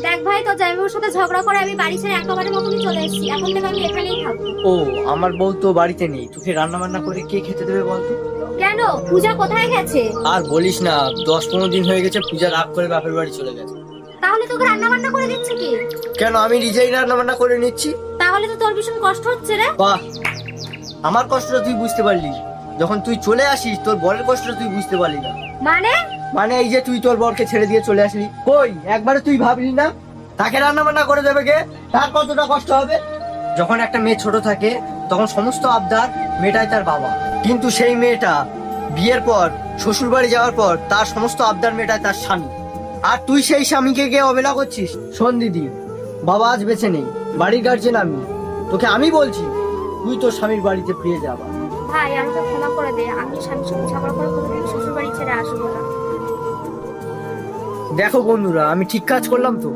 দেখ ভাই, তোর জামাইবাবুর সাথে ঝগড়া করে আমি বাড়ি ছেড়ে একেবারে মতনই চলে এসেছি। এখন থেকে আমি এখানেই থাকবো। ও, আমার বউ তো বাড়িতে নেই, তোকে রান্না বান্না করে কে খেতে দেবে বলতো? কেন, পূজা কোথায় গেছে? আর বলিস না, 10-15 দিন হয়ে গেছে পূজা রাগ করে বাপের বাড়ি চলে গেছে। তাহলে তোকে রান্না বান্না করে দিচ্ছে কি? কেন, আমি নিজেই রান্না বান্না করে নিচ্ছি। তাহলে তো তোর ভীষণ কষ্ট হচ্ছে রে। বাহ, আমার কষ্টটা তুই বুঝতে পারলি, যখন তুই চলে আসিস তোর বরের কষ্টটা তুই বুঝতে পারলি না। মানে? মানে এই যে তুই তোর বরকে ছেড়ে দিয়ে চলে আসলি, কই একবারে তুই ভাবলি না তাকে রান্না বান্না করে দেবে কে, তার কতটা কষ্ট হবে? যখন একটা মেয়ে ছোট থাকে তখন সমস্ত আবদার মেটায় তার বাবা, কিন্তু সেই মেয়েটা বিয়ের পর শ্বশুর বাড়ি যাওয়ার পর তার সমস্ত আবদার মেটায় তার স্বামী। আর তুই সেই স্বামীকে গিয়ে অবহেলা করছিস। শোন দিদি, বাবা আজ বেঁচে নেই, বাড়ির গার্জেন আমি, তোকে আমি বলছি তুই তোর স্বামীর বাড়িতে ফিরে যাবা। ভাই, আমাকে ক্ষমা করে দে, আমি স্বামীর সাথে ঝগড়া করে কোনোদিন শ্বশুর বাড়ি ছেড়ে আসবো না। দেখো বন্ধুরা, আমি ঠিক কাজ করলাম তো?